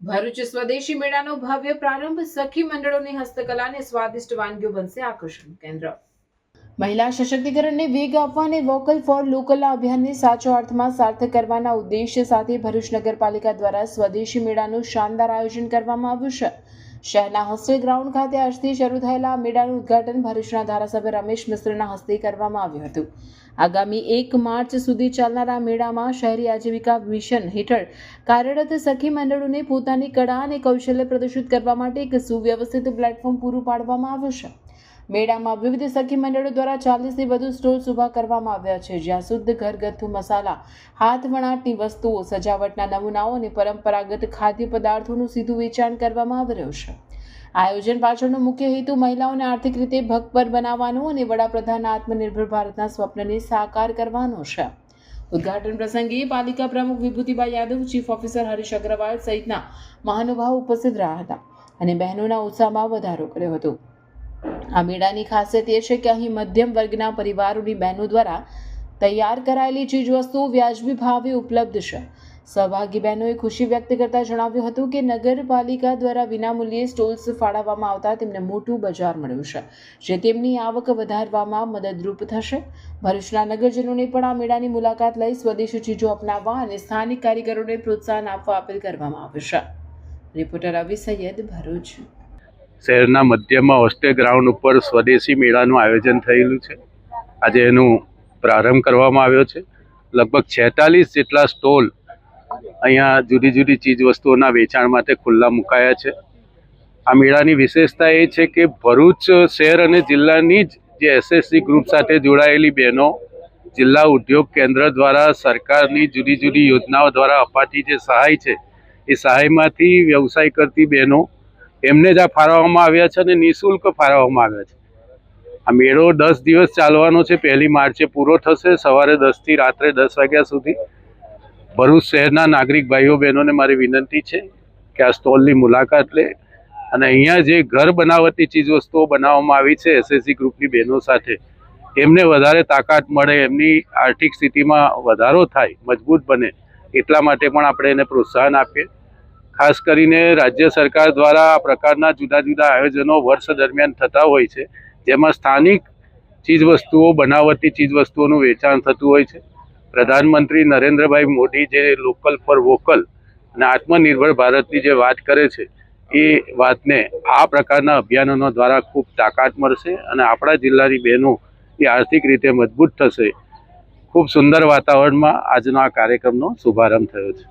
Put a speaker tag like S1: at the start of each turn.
S1: ભરૂચ સ્વદેશી મેળાનો ભવ્ય પ્રારંભ સખી મંડળોની હસ્તકલા અને સ્વાદિષ્ટ વાનગીઓ બનશે આકર્ષણ કેન્દ્ર। મહિલા સશક્તિકરણને વેગ આપવા અને વોકલ ફોર લોકલ અભિયાનને સાચો અર્થમાં સાર્થક કરવાના ઉદ્દેશ્ય સાથે ભરૂચ નગરપાલિકા દ્વારા સ્વદેશી મેળાનું શાનદાર આયોજન કરવામાં આવ્યું છે। શહેરના હોસ્ટેલ ગ્રાઉન્ડ ખાતે આજથી શરૂ થયેલા આ મેળાનું ઉદ્ઘાટન ભરૂચના ધારાસભ્ય રમેશ મિસ્ત્રના હસ્તે કરવામાં આવ્યું હતું। આગામી 1 માર્ચ સુધી ચાલનારા મેળામાં શહેરી આજીવિકા મિશન હેઠળ કાર્યરત સખી મંડળોને પોતાની કળા અને કૌશલ્ય પ્રદર્શિત કરવા માટે એક સુવ્યવસ્થિત પ્લેટફોર્મ પૂરું પાડવામાં આવ્યું છે। મેળામાં વિવિધ સખી મંડળો દ્વારા 40થી વધુ સ્ટોલ્સ ઊભા કરવામાં આવ્યા છે, જ્યાં શુદ્ધ ઘરગથ્થુ મસાલા, હાથ વણાટની વસ્તુઓ, સજાવટના નમૂનાઓ અને પરંપરાગત ખાદ્ય પદાર્થોનું સીધું વેચાણ કરવામાં આવી રહ્યું છે। આયોજન પાછળનો મુખ્ય હેતુ મહિલાઓને આર્થિક રીતે ભગપર બનાવવાનો અને વડાપ્રધાનના આત્મનિર્ભર ભારતના સ્વપ્નને સાકાર કરવાનો છે। ઉદ્ઘાટન પ્રસંગે પાલિકા પ્રમુખ વિભૂતિબા યાદવ, ચીફ ઓફિસર હરીશ અગ્રવાલ સહિતના મહાનુભાવો ઉપસ્થિત રહ્યા હતા અને બહેનોના ઉત્સાહમાં વધારો કર્યો હતો। આ મેળાની ખાસિયત એ છે કે અહીં મધ્યમ વર્ગના પરિવારોની બહેનો દ્વારા તૈયાર કરાયેલી ચીજવસ્તુઓ વ્યાજબી ભાવે ઉપલબ્ધ છે। સહભાગી બહેનોએ ખુશી વ્યક્ત કરતા જણાવ્યું હતું કે નગરપાલિકા દ્વારા વિનામૂલ્યે સ્ટોલ્સ ફાળવવામાં આવતા તેમને મોટું બજાર મળ્યું છે, જે તેમની આવક વધારવામાં મદદરૂપ થશે। ભરૂચના નગરજનોને પણ આ મેળાની મુલાકાત લઈ સ્વદેશી ચીજો અપનાવવા અને સ્થાનિક કારીગરોને પ્રોત્સાહન આપવા અપીલ કરવામાં આવી છે। રિપોર્ટર રવિ સૈયદ, ભરૂચ।
S2: શહેરના મધ્યમાં હોસ્ટેલ ગ્રાઉન્ડ ઉપર સ્વદેશી મેળાનું આયોજન થયેલું છે। આજે એનું પ્રારંભ કરવામાં આવ્યો છે। લગભગ 46 જેટલા સ્ટોલ અહીંયા જુદી જુદી ચીજ વસ્તુઓના વેચાણ માટે ખુલ્લા મુકાયા છે। આ મેળાની વિશેષતા એ છે કે ભરૂચ શહેર અને જિલ્લાની જે એસએસસી ગ્રુપ સાથે જોડાયેલી બહેનો જિલ્લા ઉદ્યોગ કેન્દ્ર દ્વારા સરકારની જુદી જુદી યોજનાઓ દ્વારા અપાતી જે સહાય છે એ સહાયમાંથી વ્યવસાય કરતી બહેનો એમને જ આ ફાળવવામાં આવ્યા છે અને નિઃશુલ્ક ફાળવવામાં આવ્યા છે। આ મેળો 10 દિવસ ચાલવાનો છે। 1 માર્ચે પૂરો થશે, સવારે 10 થી રાત્રે 10 વાગ્યા સુધી। ભરૂચ શહેરના નાગરિક ભાઈઓ બહેનોને મારી વિનંતી છે કે આ સ્ટોલની મુલાકાત લે અને અહીંયા જે ઘર બનાવટી ચીજ વસ્તુઓ બનાવવામાં આવી છે એસએસસી ગ્રુપની બહેનો સાથે, એમને વધારે તાકાત મળે, એમની આર્થિક સ્થિતિમાં વધારો થાય, મજબૂત બને, એટલા માટે પણ આપણે એને પ્રોત્સાહન આપીએ। ખાસ કરીને રાજ્ય સરકાર દ્વારા આ પ્રકારના જુદા જુદા આયોજનો વર્ષ દરમિયાન થતા હોય છે, જેમાં સ્થાનિક ચીજવસ્તુઓ, બનાવટી ચીજવસ્તુઓનું વેચાણ થતું હોય છે। પ્રધાનમંત્રી નરેન્દ્રભાઈ મોદી જે લોકલ ફોર વોકલ અને આત્મનિર્ભર ભારતની જે વાત કરે છે એ વાતને આ પ્રકારના અભિયાનો દ્વારા ખૂબ તાકાત મળશે અને આપણા જિલ્લાની બહેનો એ આર્થિક રીતે મજબૂત થશે। ખૂબ સુંદર વાતાવરણમાં આજનો આ કાર્યક્રમનો શુભારંભ થયો છે।